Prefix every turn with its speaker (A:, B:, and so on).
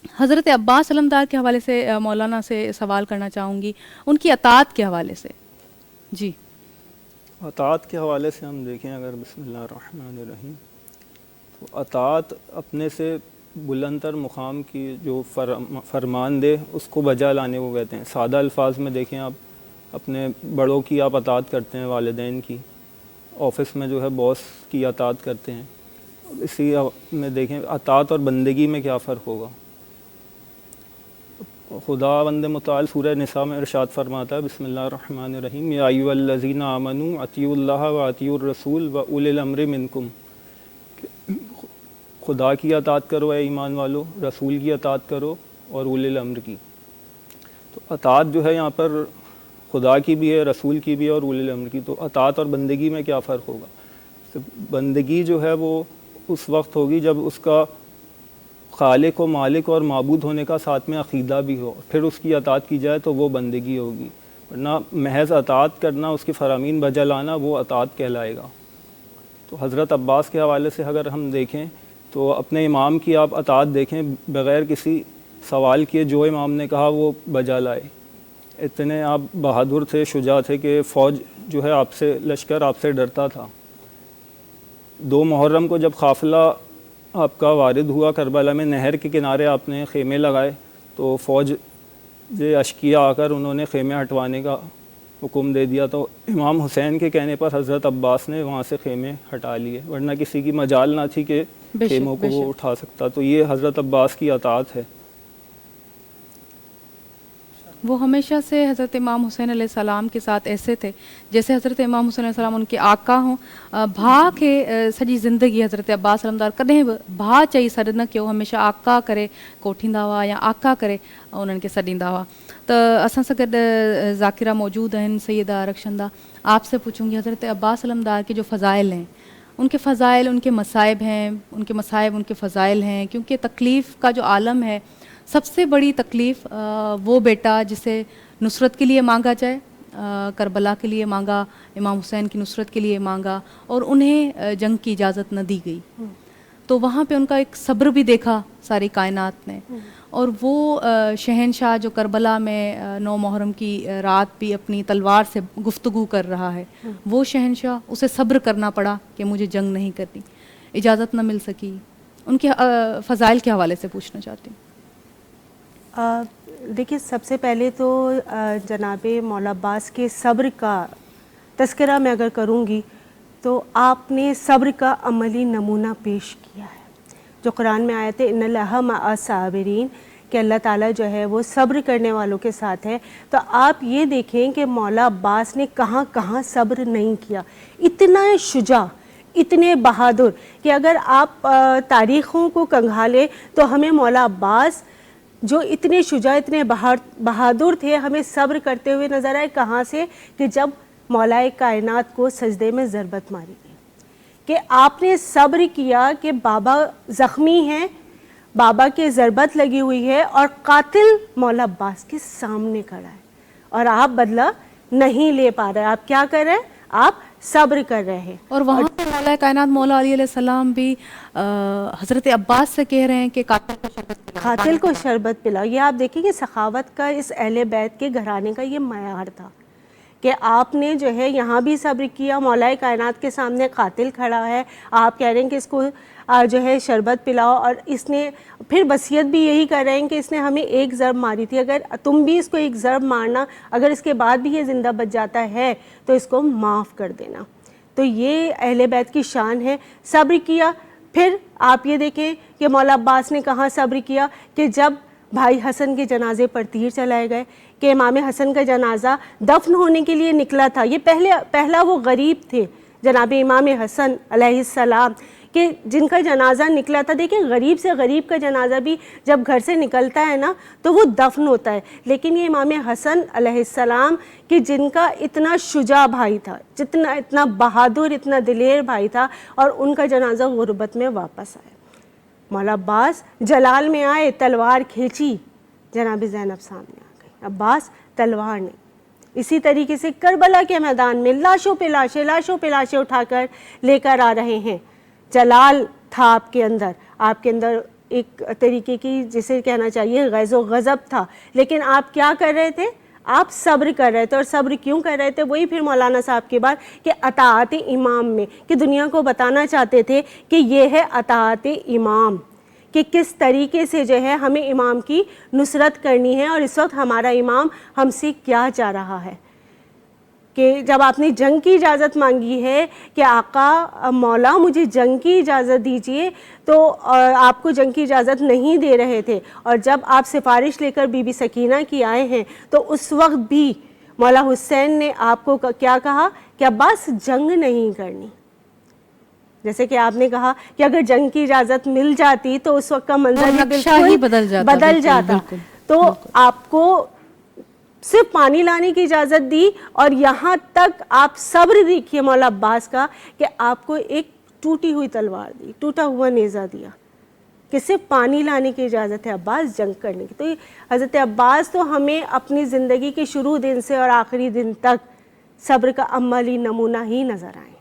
A: حضرت عباس علمدار کے حوالے سے مولانا سے سوال کرنا چاہوں گی، ان کی اطاعت کے حوالے سے. جی
B: اطاعت کے حوالے سے ہم دیکھیں اگر بسم اللہ الرحمن الرحیم، تو اطاعت اپنے سے بلند تر مقام کی جو فرمان دے اس کو بجا لانے کو کہتے ہیں. سادہ الفاظ میں دیکھیں آپ اپنے بڑوں کی آپ اطاعت کرتے ہیں، والدین کی، آفس میں جو ہے باس کی اطاعت کرتے ہیں. اسی میں دیکھیں اطاعت اور بندگی میں کیا فرق ہوگا. خداوند متعال سورہ نساء میں ارشاد فرماتا ہے بسم اللہ الرحمن الرحیم، یا ایھا الذین آمنوا اطیعوا اللہ و اطیعوا الرسول و اولی الامر منکم. خدا کی اطاعت کرو اے ایمان والو، رسول کی اطاعت کرو اور اولی الامر کی. تو اطاعت جو ہے یہاں پر خدا کی بھی ہے، رسول کی بھی ہے اور اولی الامر کی. تو اطاعت اور بندگی میں کیا فرق ہوگا. بندگی جو ہے وہ اس وقت ہوگی جب اس کا خالق و مالک اور معبود ہونے کا ساتھ میں عقیدہ بھی ہو، پھر اس کی اطاعت کی جائے تو وہ بندگی ہوگی. ورنہ محض اطاعت کرنا، اس کے فرامین بجا لانا، وہ اطاعت کہلائے گا. تو حضرت عباس کے حوالے سے اگر ہم دیکھیں تو اپنے امام کی آپ اطاعت دیکھیں، بغیر کسی سوال کیے جو امام نے کہا وہ بجا لائے. اتنے آپ بہادر تھے، شجاع تھے کہ فوج جو ہے آپ سے، لشکر آپ سے ڈرتا تھا. 2 محرم کو جب قافلہ آپ کا وارد ہوا کربلا میں، نہر کے کنارے آپ نے خیمے لگائے تو فوج اشکیا آ کر انہوں نے خیمے ہٹوانے کا حکم دے دیا. تو امام حسین کے کہنے پر حضرت عباس نے وہاں سے خیمے ہٹا لیے، ورنہ کسی کی مجال نہ تھی کہ خیموں کو وہ اٹھا سکتا. تو یہ حضرت عباس کی اطاعت ہے.
A: وہ ہمیشہ سے حضرت امام حسین علیہ السلام کے ساتھ ایسے تھے جیسے حضرت امام حسین علیہ السلام ان کے آقا ہوں. بھا کے سجی زندگی حضرت عباس علمدار کدیں بھا چاہیے سڈ نہ کہ وہ ہمیشہ آقا کرے کوٹھیندا ہوا یا آقا کرے انہن کے سڈیندا ہوا. تو اساں سے گڈ ذاکرہ موجود ہیں سیدہ رخشندہ. آپ سے پوچھوں گی حضرت عباس علمدار کے جو فضائل ہیں، ان کے فضائل ان کے مصائب ہیں، ان کے مصائب ان کے فضائل ہیں، کیونکہ تکلیف کا جو عالم ہے، سب سے بڑی تکلیف وہ بیٹا جسے نصرت کے لیے مانگا جائے، کربلا کے لیے مانگا، امام حسین کی نصرت کے لیے مانگا اور انہیں جنگ کی اجازت نہ دی گئی. تو وہاں پہ ان کا ایک صبر بھی دیکھا ساری کائنات نے. اور وہ شہنشاہ جو کربلا میں 9 محرم کی رات بھی اپنی تلوار سے گفتگو کر رہا ہے، وہ شہنشاہ اسے صبر کرنا پڑا کہ مجھے جنگ نہیں کرنی، اجازت نہ مل سکی. ان کے فضائل کے حوالے سے پوچھنا چاہتی ہوں.
C: دیکھیے سب سے پہلے تو جناب مولا عباس کے صبر کا تذکرہ میں اگر کروں گی تو آپ نے صبر کا عملی نمونہ پیش کیا ہے. جو قرآن میں آیت ہے ان اللہ مع الصابرین، کہ اللہ تعالیٰ جو ہے وہ صبر کرنے والوں کے ساتھ ہے. تو آپ یہ دیکھیں کہ مولا عباس نے کہاں کہاں صبر نہیں کیا. اتنا شجاع، اتنے بہادر کہ اگر آپ تاریخوں کو کنگھالیں تو ہمیں مولا عباس جو اتنے شجاع، اتنے بہادر تھے، ہمیں صبر کرتے ہوئے نظر آئے. کہاں سے؟ کہ جب مولا کائنات کو سجدے میں ضربت ماری گئی، کہ آپ نے صبر کیا کہ بابا زخمی ہیں، بابا کے ضربت لگی ہوئی ہے اور قاتل مولا عباس کے سامنے کھڑا ہے اور آپ بدلہ نہیں لے پا رہے. آپ کیا کر رہے ہیں؟ آپ صبر کر رہے ہیں.
A: اور وہاں پہ مولا کائنات مولا علی علیہ السلام بھی حضرت عباس سے کہہ رہے ہیں کہ
C: قاتل کو شربت پلاؤ. یہ آپ دیکھیں کہ سخاوت کا اس اہل بیت کے گھرانے کا یہ معیار تھا کہ آپ نے جو ہے یہاں بھی صبر کیا. مولا کائنات کے سامنے قاتل کھڑا ہے، آپ کہہ رہے ہیں کہ اس کو جو ہے شربت پلاؤ، اور اس نے پھر وصیت بھی یہی کر رہے ہیں کہ اس نے ہمیں ایک ضرب ماری تھی، اگر تم بھی اس کو ایک ضرب مارنا، اگر اس کے بعد بھی یہ زندہ بچ جاتا ہے تو اس کو معاف کر دینا. تو یہ اہل بیت کی شان ہے. صبر کیا. پھر آپ یہ دیکھیں کہ مولا عباس نے کہاں صبر کیا کہ جب بھائی حسن کے جنازے پر تیر چلائے گئے، کہ امام حسن کا جنازہ دفن ہونے کے لیے نکلا تھا. یہ پہلا وہ غریب تھے جناب امام حسن علیہ السلام کہ جن کا جنازہ نکلا تھا. دیکھیں غریب سے غریب کا جنازہ بھی جب گھر سے نکلتا ہے نا تو وہ دفن ہوتا ہے، لیکن یہ امام حسن علیہ السلام کہ جن کا اتنا شجاع بھائی تھا، اتنا بہادر، اتنا دلیر بھائی تھا، اور ان کا جنازہ غربت میں واپس آیا. مولا عباس جلال میں آئے، تلوار کھینچی، جناب زینب سامنے آ گئی. عباس تلوار نہیں. اسی طریقے سے کربلا کے میدان میں لاشوں پہ لاشیں اٹھا کر لے کر آ رہے ہیں. جلال تھا آپ کے اندر ایک طریقے کی جسے کہنا چاہیے غیظ و غضب تھا، لیکن آپ کیا کر رہے تھے؟ آپ صبر کر رہے تھے. اور صبر کیوں کر رہے تھے؟ وہی پھر مولانا صاحب کی بات کہ اطاعت امام میں، کہ دنیا کو بتانا چاہتے تھے کہ یہ ہے اطاعت امام، کہ کس طریقے سے جو ہے ہمیں امام کی نصرت کرنی ہے، اور اس وقت ہمارا امام ہم سے کیا چاہ رہا ہے. کہ جب آپ نے جنگ کی اجازت مانگی ہے کہ آقا مولا مجھے جنگ کی اجازت دیجئے، تو آپ کو جنگ کی اجازت نہیں دے رہے تھے، اور جب آپ سفارش لے کر بی بی سکینہ کی آئے ہیں تو اس وقت بھی مولا حسین نے آپ کو کیا کہا کہ عباس جنگ نہیں کرنی. جیسے کہ آپ نے کہا کہ اگر جنگ کی اجازت مل جاتی تو اس وقت کا منظر ہی
A: نقشہ ہی بدل جاتا.
C: بدل جاتا. تو آپ کو صرف پانی لانے کی اجازت دی، اور یہاں تک آپ صبر دیکھیے مولا عباس کا کہ آپ کو ایک ٹوٹی ہوئی تلوار دی، ٹوٹا ہوا نیزہ دیا کہ صرف پانی لانے کی اجازت ہے، عباس جنگ کرنے کی. تو حضرت عباس تو ہمیں اپنی زندگی کے شروع دن سے اور آخری دن تک صبر کا عملی نمونہ ہی نظر آئے.